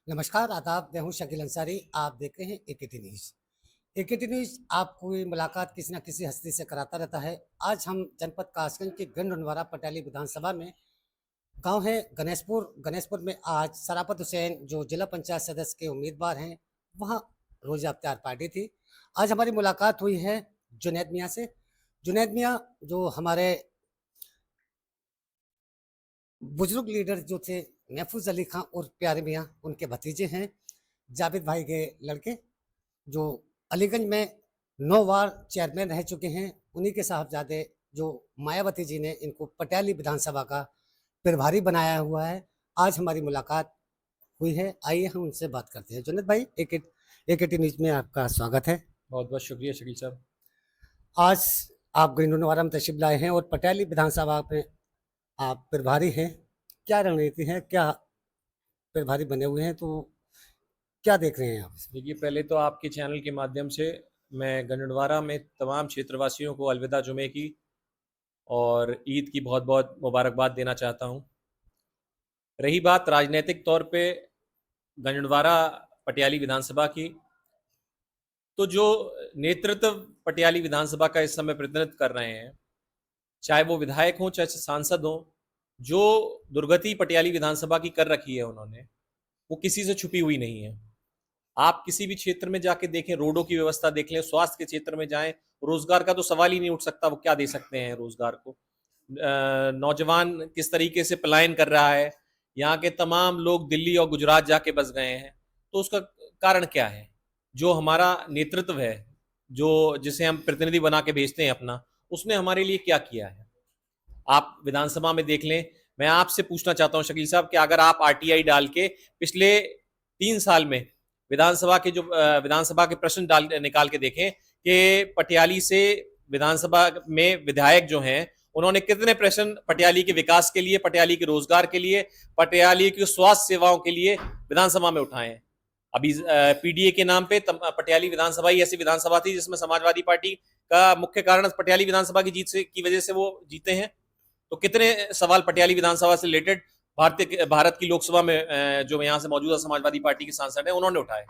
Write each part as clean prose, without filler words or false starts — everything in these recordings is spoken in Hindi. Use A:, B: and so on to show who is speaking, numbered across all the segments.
A: नमस्कार, आदाब। मैं हूँ शकील अंसारी। आप देख रहे हैं एकेटी न्यूज़। एकेटी न्यूज़ आपको ये मुलाकात किसी न किसी हस्ती से कराता रहता है। आज हम जनपद कासगंज के गंडोनवारा पटियाली विधानसभा में गाँव है गणेशपुर। गणेशपुर में आज सराफत हुसैन जो जिला पंचायत सदस्य के उम्मीदवार हैं, वहाँ रोज़ा इफ्तार पार्टी थी। आज हमारी मुलाकात हुई है जुनैद मियाँ से। जुनैद मियाँ जो हमारे बुजुर्ग लीडर जो थे महफूज अली खां और प्यारे मियाँ, उनके भतीजे हैं। जावेद भाई के लड़के जो अलीगंज में 9 बार चेयरमैन रह चुके हैं, उन्हीं के साहबजादे जो मायावती जी ने इनको पटियाली विधानसभा का प्रभारी बनाया हुआ है। आज हमारी मुलाकात हुई है, आइए हम उनसे बात करते हैं। जुनैद भाई, एकेटी न्यूज़ में आपका स्वागत है।
B: बहुत बहुत शुक्रिया शकील साहब।
A: आज आप गंडोनवारा में तशरीफ लाए हैं और पटियाली विधानसभा में आप प्रभारी हैं। क्या रणनीति है? क्या प्रभारी बने हुए हैं, तो क्या देख रहे हैं आप इसमें?
B: देखिए, पहले तो आपके चैनल के माध्यम से मैं गंडवारा में तमाम क्षेत्रवासियों को अलविदा जुमे की और ईद की बहुत बहुत मुबारकबाद देना चाहता हूँ। रही बात राजनीतिक तौर पे गंडवारा पटियाली विधानसभा की, तो जो नेतृत्व पटियाली विधानसभा का इस समय प्रतिनिधित्व कर रहे हैं, चाहे वो विधायक हों चाहे सांसद हों, जो दुर्गति पटियाली विधानसभा की कर रखी है उन्होंने, वो किसी से छुपी हुई नहीं है। आप किसी भी क्षेत्र में जाके देखें, रोडों की व्यवस्था देख लें, स्वास्थ्य के क्षेत्र में जाएं, रोजगार का तो सवाल ही नहीं उठ सकता, वो क्या दे सकते हैं रोजगार को। नौजवान किस तरीके से पलायन कर रहा है, यहाँ के तमाम लोग दिल्ली और गुजरात जाके बस गए हैं, तो उसका कारण क्या है? जो हमारा नेतृत्व है, जो जिसे हम प्रतिनिधि बना के भेजते हैं अपना, उसने हमारे लिए क्या किया है? आप विधानसभा में देख लें। मैं आपसे पूछना चाहता हूं शकील साहब कि अगर आप आरटीआई डाल के पिछले 3 साल में विधानसभा के प्रश्न डाल निकाल के देखें कि पटियाली से विधानसभा में विधायक जो हैं, उन्होंने कितने प्रश्न पटियाली के विकास के लिए, पटियाली के रोजगार के लिए, पटियाली की स्वास्थ्य सेवाओं के लिए विधानसभा में उठाए हैं। अभी पीडीए के नाम पे पटियाली विधानसभा ही ऐसी विधानसभा थी जिसमें समाजवादी पार्टी का मुख्य कारण पटियाली विधानसभा की जीत की वजह से वो जीते हैं। तो कितने सवाल पटियाली विधानसभा से रिलेटेड भारत की लोकसभा में जो यहाँ से मौजूदा समाजवादी पार्टी के सांसद हैं उन्होंने उठाए?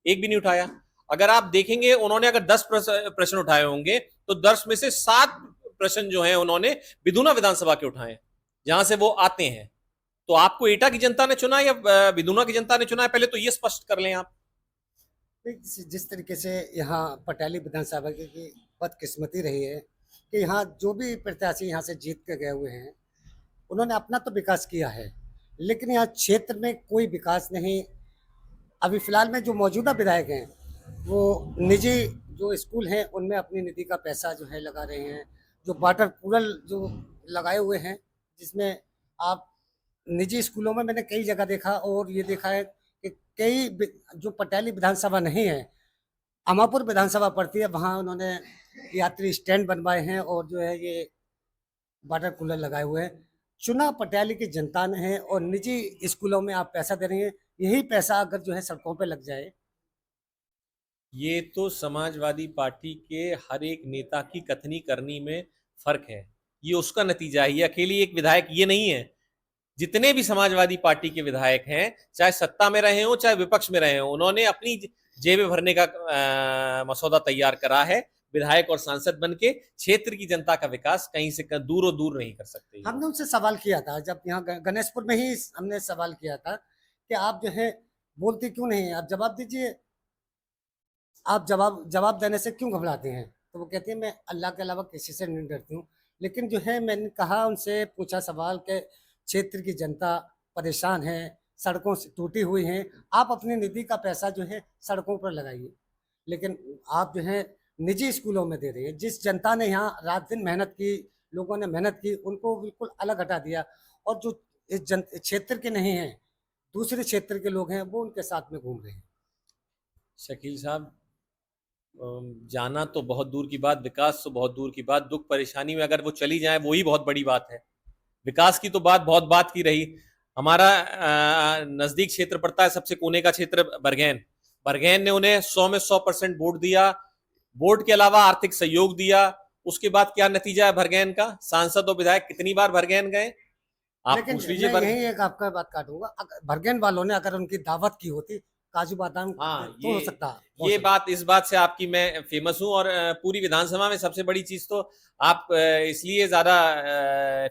B: एक भी नहीं उठाया। अगर आप देखेंगे, उन्होंने अगर 10 प्रश्न उठाए होंगे तो 10 में से 7 प्रश्न जो हैं उन्होंने विधुना विधानसभा के उठाए, जहां से वो आते हैं। तो आपको एटा की जनता ने चुना या विधुना की जनता ने चुना है, पहले तो ये स्पष्ट कर लें आप।
A: जिस तरीके से यहाँ पटियाली विधानसभा की बदकिस्मती रही है कि यहाँ जो भी प्रत्याशी यहाँ से जीत के गए हुए हैं, उन्होंने अपना तो विकास किया है, लेकिन यहाँ क्षेत्र में कोई विकास नहीं। अभी फिलहाल में जो मौजूदा विधायक हैं, वो निजी जो स्कूल हैं उनमें अपनी निधि का पैसा जो है लगा रहे हैं। जो वाटर कूलर जो लगाए हुए हैं, जिसमें आप निजी स्कूलों में मैंने कई जगह देखा और ये देखा है कि जो पटियाली विधानसभा नहीं है, अमापुर विधानसभा पड़ती है, वहाँ उन्होंने यात्री स्टैंड बनवाए हैं और जो है ये वाटर कूलर लगाए हुए हैं। चुना पटियाली की जनता ने है और निजी स्कूलों में आप पैसा दे रही हैं। यही पैसा अगर जो है सड़कों पे लग जाए।
B: ये तो समाजवादी पार्टी के हर एक नेता की कथनी करनी में फर्क है। ये उसका नतीजा है। ये अकेली एक विधायक ये नहीं है। जितने भी समाजवादी पार्टी के विधायक हैं, चाहे सत्ता में रहे हो चाहे विपक्ष में रहे हो, उन्होंने अपनी जेबें भरने का मसौदा तैयार करा है। विधायक और सांसद बन के क्षेत्र की जनता का विकास कहीं से दूर दूर नहीं कर सकते।
A: हमने उनसे सवाल किया था, जब यहाँ गणेशपुर में ही हमने सवाल किया था कि आप जो है बोलते क्यों नहीं हैं, आप जवाब दीजिए, आप जवाब देने से क्यों घबराते हैं? तो वो कहती है मैं अल्लाह के अलावा किसी से नहीं डरती हूँ। लेकिन जो है मैंने कहा उनसे पूछा सवाल के क्षेत्र की जनता परेशान है, सड़कों से टूटी हुई हैं, आप अपनी निधि का पैसा जो है सड़कों पर लगाइए। लेकिन आप जो है निजी स्कूलों में दे रही है। जिस जनता ने यहाँ रात दिन मेहनत की, लोगों ने मेहनत की, उनको बिल्कुल अलग हटा दिया और जो इस क्षेत्र के नहीं हैं, दूसरे क्षेत्र के लोग हैं, वो उनके साथ में घूम रहे हैं।
B: शकील साहब, जाना तो बहुत दूर की बात, विकास तो बहुत दूर की बात, दुख परेशानी में अगर वो चली जाए वही बहुत बड़ी बात है। विकास की तो बहुत बात की रही। हमारा नजदीक क्षेत्र पड़ता है, सबसे कोने का क्षेत्र बरगैन। बरगैन ने उन्हें 100 में 100% वोट दिया, वोट के अलावा आर्थिक सहयोग दिया। उसके बाद क्या नतीजा है बरगैन का? सांसद और विधायक कितनी बार बरगैन गए? आप
A: लेकिन
B: पूछ लीजिए
A: मैं
B: पर
A: यही एक आपका बात काटूंगा, बरगेन वालों ने अगर उनकी दावत की होती काजू बादाम
B: हाँ,
A: तो हो सकता
B: ये
A: पॉसिबल।
B: बात, इस बात से आपकी मैं फेमस हूँ। और पूरी विधानसभा में सबसे बड़ी चीज तो आप इसलिए ज्यादा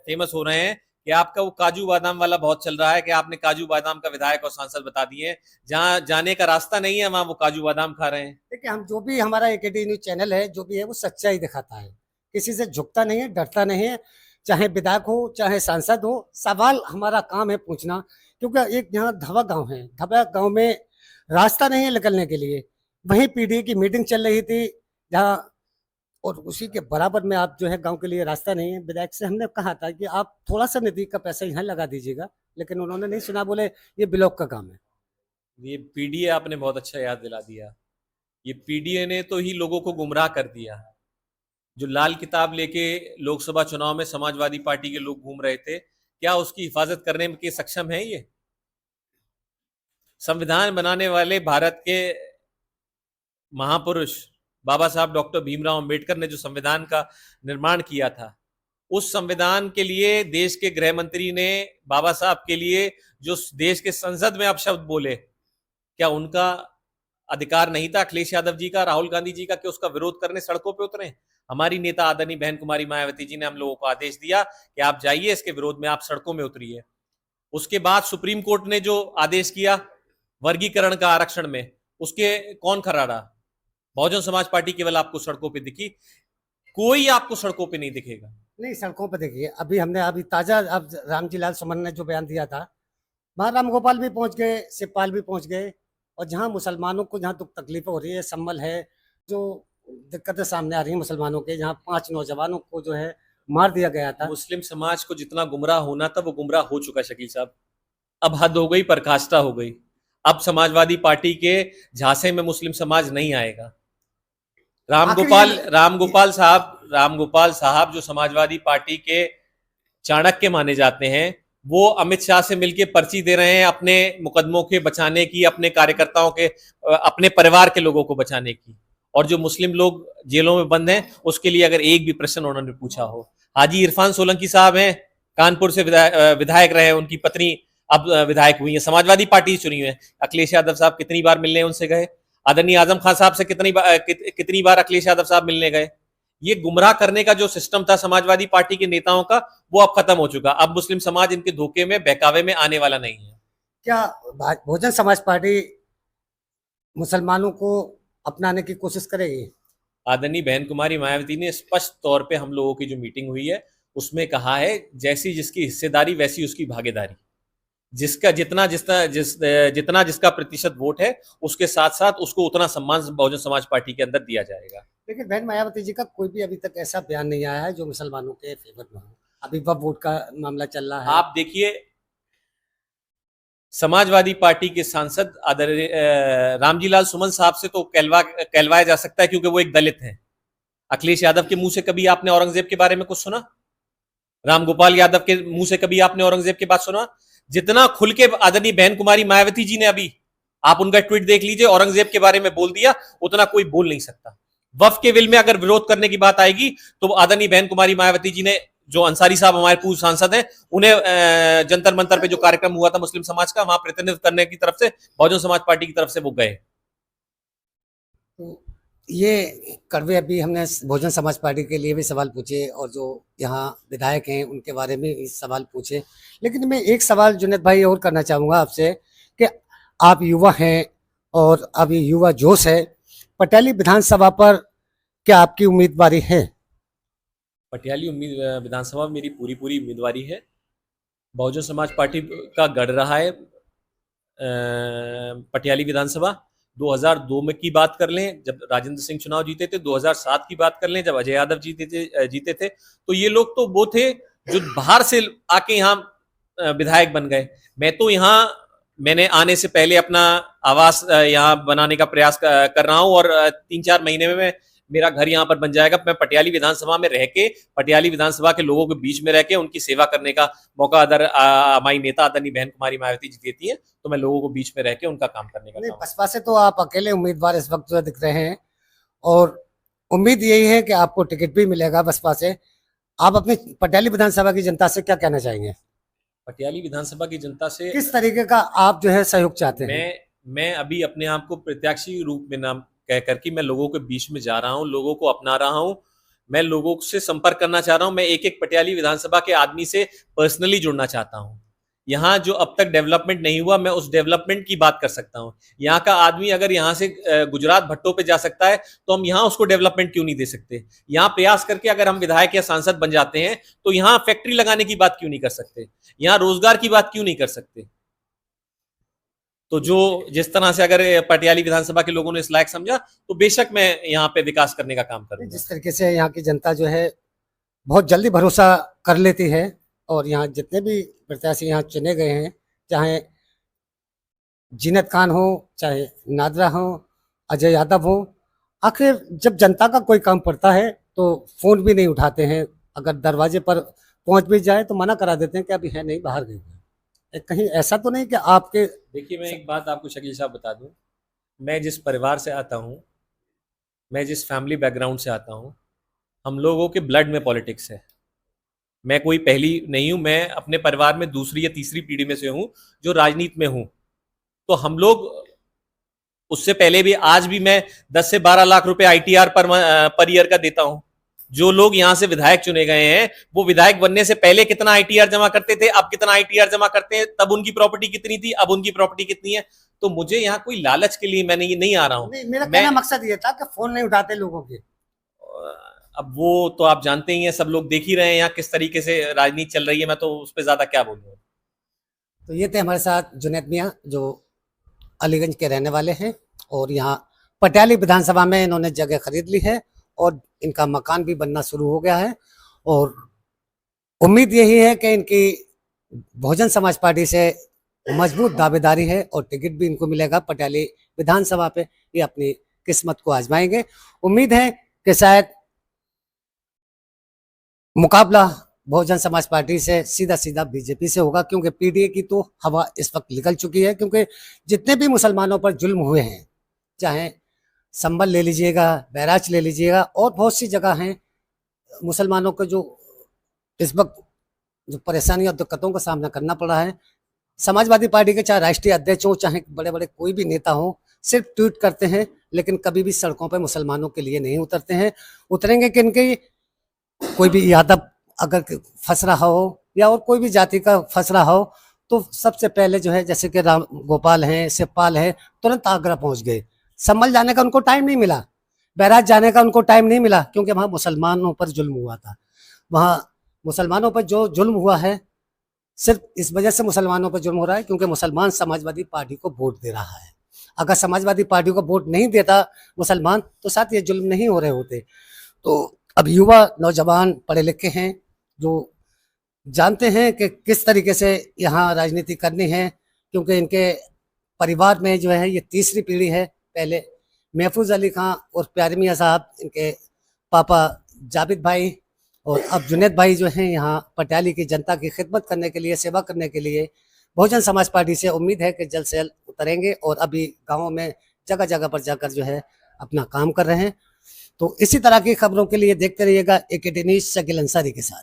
B: फेमस हो रहे हैं कि आपका वो काजू बादाम वाला बहुत चल रहा है कि आपने काजू बादाम का विधायक और सांसद बता दिए हैं। जहाँ जाने का रास्ता नहीं है वहां वो काजू बादाम खा रहे हैं।
A: देखिए, हम जो भी हमारा एकेडी न्यूज चैनल है, जो भी है वो सच्चाई दिखाता है, किसी से झुकता नहीं है, डरता नहीं है, चाहे विधायक हो चाहे सांसद हो, सवाल हमारा काम है पूछना। क्योंकि एक यहाँ धवा गांव है, धवा गांव में रास्ता नहीं है निकलने के लिए, वहीं पीडीए की मीटिंग चल रही थी जहाँ, और उसी के बराबर में आप जो है गांव के लिए रास्ता नहीं है। विधायक से हमने कहा था कि आप थोड़ा सा नदी का पैसा यहाँ लगा दीजिएगा, लेकिन उन्होंने नहीं सुना, बोले ये ब्लॉक का काम है।
B: ये पीडीए आपने बहुत अच्छा याद दिला दिया। ये पीडीए ने तो ही लोगों को गुमराह कर दिया। जो लाल किताब लेके लोकसभा चुनाव में समाजवादी पार्टी के लोग घूम रहे थे, क्या उसकी हिफाजत करने के सक्षम है ये? संविधान बनाने वाले भारत के महापुरुष बाबा साहब डॉक्टर भीमराव अंबेडकर ने जो संविधान का निर्माण किया था, उस संविधान के लिए देश के गृह मंत्री ने बाबा साहब के लिए जो देश के संसद में अपशब्द बोले, क्या उनका अधिकार नहीं था अखिलेश यादव जी का, राहुल गांधी जी का, कि उसका विरोध करने सड़कों पे उतरे? हमारी नेता आदरणीय बहन कुमारी मायावती जी ने हम लोगों को आदेश दिया कि आप जाइए, इसके विरोध में आप सड़कों में उतरिए। उसके बाद सुप्रीम कोर्ट ने जो आदेश किया वर्गीकरण का आरक्षण में, उसके कौन खड़ा रहा? बहुजन समाज पार्टी केवल आपको सड़कों पे दिखी, कोई आपको सड़कों पे नहीं दिखेगा।
A: नहीं, सड़कों पर देखिए, अभी हमने अभी ताजा, अब रामजी लाल सुमन ने जो बयान दिया था, वहाँ राम गोपाल भी पहुंच गए, शिवपाल भी पहुंच गए, और जहाँ मुसलमानों को जहाँ दुख तकलीफ हो रही है, संभल है, जो दिक्कतें सामने आ रही हैं मुसलमानों के, जहाँ 5 नौजवानों को जो है मार दिया गया था।
B: मुस्लिम समाज को जितना गुमराह होना था वो गुमराह हो चुका शकील साहब। अब हद हो गई, पराकाष्ठा हो गई। अब समाजवादी पार्टी के झांसे में मुस्लिम समाज नहीं आएगा।
A: आखिर ये
B: रामगोपाल साहब जो समाजवादी पार्टी के चाणक्य माने जाते हैं, वो अमित शाह से मिलकर पर्ची दे रहे हैं अपने मुकदमों के बचाने की, अपने कार्यकर्ताओं के, अपने परिवार के लोगों को बचाने की। और जो मुस्लिम लोग जेलों में बंद हैं उसके लिए अगर एक भी प्रश्न उन्होंने पूछा हो। हाजी इरफान सोलंकी साहब हैं, कानपुर से विधायक रहे, उनकी पत्नी अब विधायक हुई है, समाजवादी पार्टी चुनी हुई है। अखिलेश यादव साहब कितनी बार मिलने उनसे गए? आदरणीय आजम खान साहब से कितनी बार अखिलेश यादव साहब मिलने गए? ये गुमराह करने का जो सिस्टम था समाजवादी पार्टी के नेताओं का, वो अब खत्म हो चुका। अब मुस्लिम समाज इनके धोखे में, बहकावे में आने वाला नहीं है।
A: क्या बहुजन समाज पार्टी मुसलमानों को अपनाने की कोशिश करेगी?
B: आदरणीय बहन कुमारी मायावती ने स्पष्ट तौर पे हम लोगों की जो मीटिंग हुई है उसमें कहा है, जैसी जिसकी हिस्सेदारी वैसी उसकी भागीदारी। जिसका जितना जिसका प्रतिशत वोट है, उसके साथ साथ उसको उतना सम्मान बहुजन समाज पार्टी के अंदर दिया जाएगा।
A: लेकिन बहन मायावती जी का कोई भी अभी तक ऐसा बयान नहीं आया है जो मुसलमानों के फेवर में हो। अभी वह वोट का मामला चल रहा है।
B: आप देखिए, समाजवादी पार्टी के सांसद आदरणीय रामजी लाल सुमन साहब से तो कहलवाया जा सकता है क्योंकि वो एक दलित हैं। अखिलेश यादव के मुंह से कभी आपने औरंगजेब के बारे में कुछ सुना? रामगोपाल यादव के मुंह से कभी आपने औरंगजेब की बात सुना? जितना खुल के आदरणीय बहन कुमारी मायावती जी ने, अभी आप उनका ट्वीट देख लीजिए, औरंगजेब के बारे में बोल दिया, उतना कोई बोल नहीं सकता। वफ के विल में अगर विरोध करने की बात आएगी तो आदरणीय बहन कुमारी मायावती जी ने, जो अंसारी साहब हमारे पूर्व सांसद हैं, उन्हें जंतर मंतर पे जो कार्यक्रम हुआ था मुस्लिम समाज का, वहां प्रतिनिधित्व करने की तरफ से बहुजन समाज पार्टी की तरफ से वो गए।
A: तो ये कड़वे, अभी हमने बहुजन समाज पार्टी के लिए भी सवाल पूछे, और जो यहाँ विधायक हैं उनके बारे में भी सवाल पूछे। लेकिन मैं एक सवाल जुनेद भाई और करना चाहूँगा आपसे कि आप युवा हैं और अभी युवा जोश है, पटियाली विधानसभा पर क्या आपकी उम्मीदवारी है?
B: पटियाली विधानसभा में मेरी पूरी उम्मीदवारी है। बहुजन समाज पार्टी का गढ़ रहा है पटियाली विधानसभा। 2002 में की बात कर लें जब राजेंद्र सिंह चुनाव जीते थे, 2007 की बात कर लें जब अजय यादव जीते थे, तो ये लोग तो वो थे जो बाहर से आके यहाँ विधायक बन गए। मैं तो यहाँ, मैंने आने से पहले अपना आवास यहाँ बनाने का प्रयास कर रहा हूँ, और 3-4 महीने में मेरा घर यहाँ पर बन जाएगा। मैं पटियाली विधानसभा में रह के, पटियाली विधानसभा के लोगों के बीच में रह के उनकी सेवा करने का मौका हमारी नेता आदरणीय बहन कुमारी मायावती जी देती है, तो मैं लोगों को बीच में रह के उनका काम करने का
A: नहीं,
B: काम।
A: बसपा से तो आप अकेले उम्मीदवार इस वक्त जो दिख रहे हैं, और उम्मीद यही है कि आपको टिकट भी मिलेगा बसपा से। आप अपनी पटियाली विधानसभा की जनता से क्या कहना चाहेंगे?
B: पटियाली विधानसभा की जनता से
A: किस तरीके का आप जो है सहयोग चाहते हैं?
B: मैं अभी अपने आप को प्रत्याशी रूप में नाम कह कर के मैं लोगों के बीच में जा रहा हूँ, लोगों को अपना रहा हूँ, मैं लोगों से संपर्क करना चाह रहा हूँ, मैं एक एक पटियाली विधानसभा के आदमी से पर्सनली जुड़ना चाहता हूँ। यहाँ जो अब तक डेवलपमेंट नहीं हुआ, मैं उस डेवलपमेंट की बात कर सकता हूँ। यहाँ का आदमी अगर यहाँ से गुजरात भट्टों पे जा सकता है, तो हम यहाँ उसको डेवलपमेंट क्यों नहीं दे सकते? यहाँ प्रयास करके अगर हम विधायक या सांसद बन जाते हैं, तो यहाँ फैक्ट्री लगाने की बात क्यों नहीं कर सकते? यहाँ रोजगार की बात क्यों नहीं कर सकते? तो जो जिस तरह से अगर पटियाली विधानसभा के लोगों ने इस लायक समझा, तो बेशक मैं यहाँ पे विकास करने का काम करूंगा।
A: जिस तरीके से यहाँ की जनता जो है बहुत जल्दी भरोसा कर लेती है, और यहाँ जितने भी प्रत्याशी यहाँ चुने गए हैं, चाहे जीनत खान हो, चाहे नादरा हो, अजय यादव हो, आखिर जब जनता का कोई काम पड़ता है तो फोन भी नहीं उठाते हैं। अगर दरवाजे पर पहुंच भी जाए तो मना करा देते हैं कि अभी है नहीं, बाहर गए हैं। कहीं ऐसा तो नहीं कि आपके
B: देखिए, मैं एक बात आपको शकील साहब बता दूं, मैं जिस परिवार से आता हूँ, मैं जिस फैमिली बैकग्राउंड से आता हूँ, हम लोगों के ब्लड में पॉलिटिक्स है। मैं कोई पहली नहीं हूँ, मैं अपने परिवार में दूसरी या तीसरी पीढ़ी में से हूँ जो राजनीति में हूँ। तो हम लोग उससे पहले भी, आज भी मैं 10 से 12 लाख रुपए आईटीआर पर ईयर का देता हूं। जो लोग यहां से विधायक चुने गए हैं, वो विधायक बनने से पहले कितना आईटीआर जमा करते थे, अब कितना आईटीआर जमा करते हैं, तब उनकी प्रॉपर्टी कितनी थी, अब उनकी प्रॉपर्टी कितनी है। तो मुझे यहाँ कोई लालच के लिए मैं नहीं आ रहा हूँ।
A: मेरा
B: मैं
A: कहना मकसद ये था कि फोन नहीं उठाते लोगों के।
B: अब वो तो आप जानते ही हैं, सब लोग देख ही रहे हैं यहाँ किस तरीके से राजनीति चल रही है, मैं तो उस पर ज्यादा क्या बोलूँ।
A: तो ये थे हमारे साथ जुनैद मियाँ, जो अलीगंज के रहने वाले हैं, और यहाँ पटियाली विधानसभा में इन्होंने जगह खरीद ली है और इनका मकान भी बनना शुरू हो गया है। और उम्मीद यही है कि इनकी बहुजन समाज पार्टी से मजबूत दावेदारी है और टिकट भी इनको मिलेगा पटियाली विधानसभा पे। ये अपनी किस्मत को आजमाएंगे। उम्मीद है कि शायद मुकाबला बहुजन समाज पार्टी से सीधा सीधा बीजेपी से होगा, क्योंकि पीडीए की तो हवा इस वक्त निकल चुकी है। क्योंकि जितने भी मुसलमानों पर जुल्म हुए हैं, चाहे संभल ले लीजिएगा, बैराज ले लीजिएगा, और बहुत सी जगह हैं मुसलमानों को जो इस वक्त जो परेशानी और दिक्कतों का सामना करना पड़ा है, समाजवादी पार्टी के चाहे राष्ट्रीय अध्यक्ष हो, चाहे बड़े बड़े कोई भी नेता हो, सिर्फ ट्वीट करते हैं, लेकिन कभी भी सड़कों पर मुसलमानों के लिए नहीं उतरते हैं। उतरेंगे कि इनके कोई भी यादव अगर फंस रहा हो या और कोई भी जाति का फंस रहा हो, तो सबसे पहले जो है, जैसे कि राम गोपाल हैं, शिवपाल है, तुरंत आगरा पहुंच गए। संभल जाने का उनको टाइम नहीं मिला, बैराज जाने का उनको टाइम नहीं मिला, क्योंकि वहां मुसलमानों पर जुल्म हुआ था। वहां मुसलमानों पर जो जुल्म हुआ है, सिर्फ इस वजह से मुसलमानों पर जुल्म हो रहा है क्योंकि मुसलमान समाजवादी पार्टी को वोट दे रहा है। अगर समाजवादी पार्टी को वोट नहीं देता मुसलमान, तो साथ ये जुल्म नहीं हो रहे होते। तो अब युवा नौजवान पढ़े लिखे हैं, जो जानते हैं कि किस तरीके से यहाँ राजनीति करनी है, क्योंकि इनके परिवार में जो है ये तीसरी पीढ़ी है। पहले महफूज अली खां और प्यारे मियाँ साहब, इनके पापा जाबिद भाई, और अब जुनैद भाई जो हैं यहाँ पटियाली की जनता की खिदमत करने के लिए, सेवा करने के लिए बहुजन समाज पार्टी से उम्मीद है कि जल्द से जल्द उतरेंगे, और अभी गाँवों में जगह जगह पर जाकर जो है अपना काम कर रहे हैं। तो इसी तरह की खबरों के लिए देखते रहिएगा AKT न्यूज़ शकील अंसारी के साथ।